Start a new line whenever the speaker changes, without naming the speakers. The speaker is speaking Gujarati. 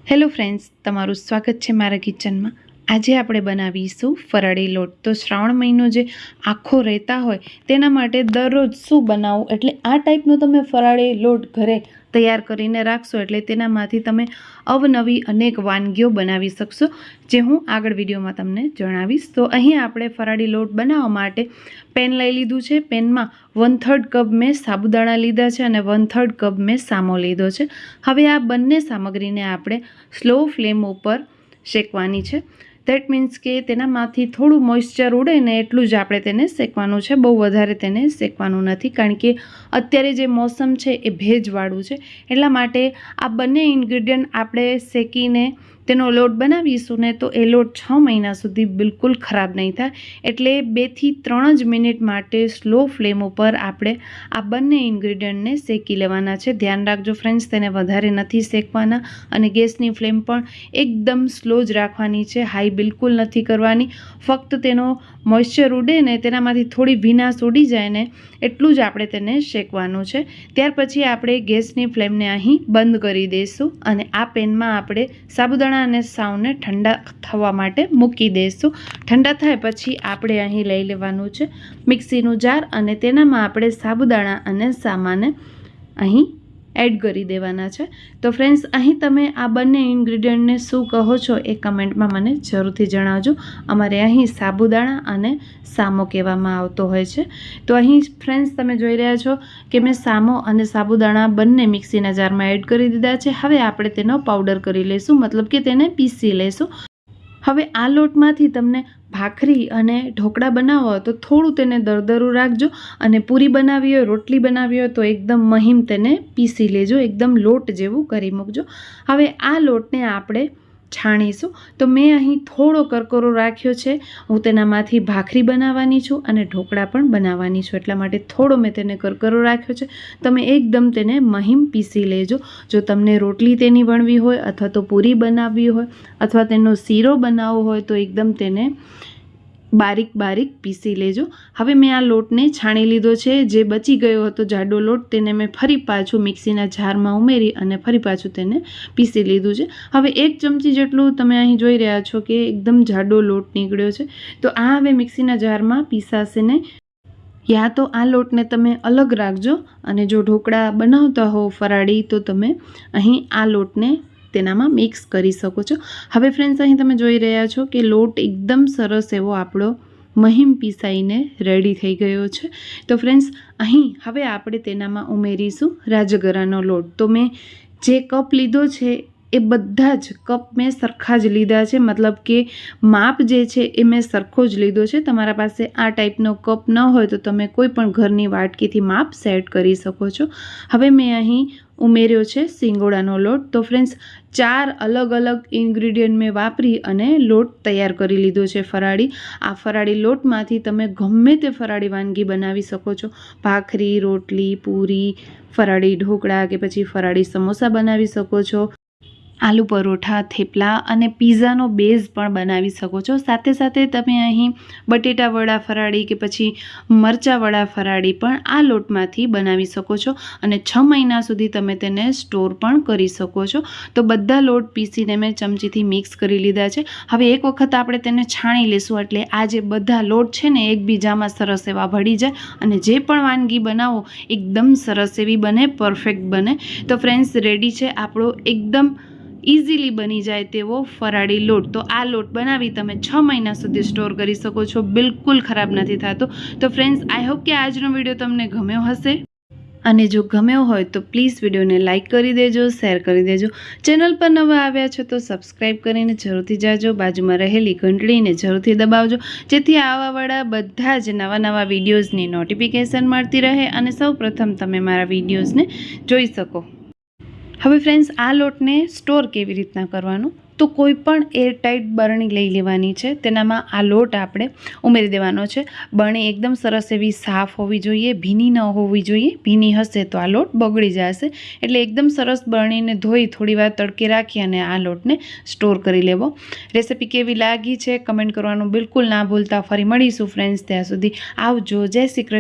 હેલો ફ્રેન્ડ્સ, તમારું સ્વાગત છે મારા કિચનમાં। આજે આપણે બનાવીશું ફરાળી લોટ। તો શ્રાવણ મહિનો જે આખો રહેતા હોય તેના માટે દરરોજ શું બનાવવું, એટલે આ ટાઈપનો તમે ફરાળી લોટ ઘરે તૈયાર કરીને રાખશો એટલે તેનામાંથી તમે અવનવી અનેક વાનગીઓ બનાવી શકશો, જે હું આગળ વિડીયોમાં તમને જણાવીશ। તો અહીં આપણે ફરાળી લોટ બનાવવા માટે પેન લઈ લીધું છે। પેનમાં 1/3 કપ મેં સાબુદાણા લીધા છે અને 1/3 કપ મેં સામો લીધો છે। હવે આ બંને સામગ્રીને આપણે સ્લો ફ્લેમ ઉપર શેકવાની છે। દેટ મીન્સ કે તેનામાંથી થોડું મોઇસ્ચર ઉડે ને એટલું જ આપણે તેને શેકવાનું છે, બહુ વધારે તેને શેકવાનું નથી, કારણ કે અત્યારે જે મોસમ છે એ ભેજવાળું છે, એટલા માટે આ બંને ઇન્ગ્રીડિયન્ટ આપણે શેકીને તેનો લોટ બનાવીશું ને તો એ લોટ 6 મહિના સુધી બિલકુલ ખરાબ નહીં થાય। એટલે 2 થી 3 જ મિનિટ માટે સ્લો ફ્લેમ ઉપર આપણે આ બંને ઇન્ગ્રીડિયન્ટને શેકી લેવાના છે। ધ્યાન રાખજો ફ્રેન્ડ્સ, તેને વધારે નથી શેકવાના અને ગેસની ફ્લેમ પણ એકદમ સ્લો જ રાખવાની છે, હાઈ બિલકુલ નથી કરવાની। ફક્ત તેનો મોઇસ્ચર ઉડે ને તેનામાંથી થોડી ભીનાશ ઉડી જાય ને એટલું જ આપણે તેને શેકવાનું છે। ત્યાર પછી આપણે ગેસની ફ્લેમને અહીં બંધ કરી દઈશું અને આ પેનમાં આપણે સાબુદાણા અને સાવને ઠંડા થવા માટે મૂકી દઈશું। ઠંડા થાય પછી આપણે અહીં લઈ લેવાનું છે મિક્સીનું જાર અને તેનામાં આપણે સાબુદાણા અને સામાને અહીં એડ કરી દેવાના છે। તો ફ્રેન્ડ્સ, અહીં તમે આ બંને ઇન્ગ્રીડિયન્ટને શું કહો છો એ કમેન્ટમાં મને જરૂરથી જણાવજો। અમારે અહીં સાબુદાણા અને સામો કહેવામાં આવતો હોય છે। તો અહીં ફ્રેન્ડ્સ તમે જોઈ રહ્યા છો કે મેં સામો અને સાબુદાણા બંને મિક્સીના જારમાં એડ કરી દીધા છે। હવે આપણે તેનો પાવડર કરી લઈશું, મતલબ કે તેને પીસી લઈશું। હવે આ લોટમાંથી તમને ભાખરી અને ઢોકળા બનાવવા હોય તો થોડું તેને દરદરું રાખજો અને પૂરી બનાવી હોય, રોટલી બનાવી હોય તો એકદમ મહીમ તેને પીસી લેજો, એકદમ લોટ જેવું કરી મૂકજો। હવે આ લોટને આપણે છાણીશું। તો મેં અહીં થોડો કરકરો રાખ્યો છે, હું તેનામાંથી ભાખરી બનાવવાની છું અને ઢોકળા પણ બનાવવાની છું, એટલા માટે થોડો મેં તેને કરકરો રાખ્યો છે। તમે એકદમ તેને મહીમ પીસી લેજો। જો તમને રોટલી તેની વણવી હોય અથવા તો પૂરી બનાવવી હોય અથવા તેનો શીરો બનાવવો હોય તો એકદમ તેને બારીક બારીક પીસી લેજો। હવે મેં આ લોટને છાણી લીધો છે। જે બચી ગયો હતો જાડો લોટ તેને મેં ફરી પાછું મિક્સીના જારમાં ઉમેરી અને ફરી પાછું તેને પીસી લીધું છે। હવે 1 ચમચી જેટલું તમે અહીં જોઈ રહ્યા છો કે એકદમ જાડો લોટ નીકળ્યો છે। તો આ હવે મિક્સીના જારમાં પીસાશે નહીં, યા તો આ લોટને તમે અલગ રાખજો અને જો ઢોકળા બનાવતા હો ફરાળી તો તમે અહીં આ લોટને તેનામાં મિક્સ કરી શકો છો। હવે ફ્રેન્ડ્સ, અહીં તમે જોઈ રહ્યા છો કે લોટ એકદમ સરસ એવો આપણો મહીમ પીસાઈને રેડી થઈ ગયો છે। તો ફ્રેન્ડ્સ, અહીં હવે આપણે તેનામાં ઉમેરીશું રાજગરાનો લોટ। તો મેં જે કપ લીધો છે એ બધા જ કપ મેં સરખા જ લીધા છે, મતલબ કે માપ જે છે એ મેં સરખો જ લીધો છે। તમારા પાસે આ ટાઈપનો કપ ન હોય તો તમે કોઈ પણ ઘરની વાટકીથી માપ સેટ કરી શકો છો। હવે મેં અહીં ઉમેર્યો છે સિંગોડાનો લોટ। તો ફ્રેન્ડ્સ, 4 અલગ અલગ ઇન્ગ્રીડિયન્ટ મેં વાપરી અને લોટ તૈયાર કરી લીધો છે ફરાળી। આ ફરાળી લોટમાંથી તમે ગમે તે ફરાળી વાનગી બનાવી શકો છો, ભાખરી, રોટલી, પૂરી, ફરાળી ઢોકળા કે પછી ફરાળી સમોસા બનાવી શકો છો, આલુ પરોઠા, થેપલા અને પીઝાનો બેઝ પણ બનાવી શકો છો। સાથે સાથે તમે અહીં બટેટા વડા ફરાળી કે પછી મરચાં વડા ફરાળી પણ આ લોટમાંથી બનાવી શકો છો અને 6 મહિના સુધી તમે તેને સ્ટોર પણ કરી શકો છો। તો બધા લોટ પીસીને મેં ચમચીથી મિક્સ કરી લીધા છે। હવે એક વખત આપણે તેને છાણી લઈશું એટલે આ જે બધા લોટ છે ને એકબીજામાં સરસ એવા ભળી જાય અને જે પણ વાનગી બનાવો એકદમ સરસ એવી બને, પરફેક્ટ બને। તો ફ્રેન્ડ્સ, રેડી છે આપણો એકદમ ઇઝીલી બની જાય તેવો ફરાળી લોટ। તો આ લોટ બનાવી તમે 6 મહિના સુધી સ્ટોર કરી શકો છો, બિલકુલ ખરાબ નથી થતો। તો ફ્રેન્ડ્સ, આઈ હોપ કે આજનો વિડીયો તમને ગમ્યો હશે અને જો ગમ્યો હોય તો પ્લીઝ વિડીયોને લાઇક કરી દેજો, શેર કરી દેજો। ચેનલ પર નવા આવ્યા છો તો સબસ્ક્રાઈબ કરીને જરૂરથી જાજો, બાજુમાં રહેલી ઘંટડીને જરૂરથી દબાવજો, જેથી આવાવાળા બધા જ નવા વિડીયોઝની નોટિફિકેશન મળતી રહે અને સૌ પ્રથમ તમે મારા વિડીયોઝને જોઈ શકો। હવે ફ્રેન્ડ્સ, આ લોટને સ્ટોર કેવી રીતના કરવાનો, તો કોઈ પણ એરટાઇટ બરણી લઈ લેવાની છે, તેનામાં આ લોટ આપણે ઉમેરી દેવાનો છે। બરણી એકદમ સરસ એવી સાફ હોવી જોઈએ, ભીની ન હોવી જોઈએ, ભીની હશે તો આ લોટ બગડી જશે। એટલે એકદમ સરસ બરણીને ધોઈ થોડીવાર તડકે રાખી અને આ લોટને સ્ટોર કરી લેવો। રેસિપી કેવી લાગી છે કમેન્ટ કરવાનું બિલકુલ ના ભૂલતા। ફરી મળીશું ફ્રેન્ડ્સ, ત્યાં સુધી આવજો, જય શ્રી કૃષ્ણ।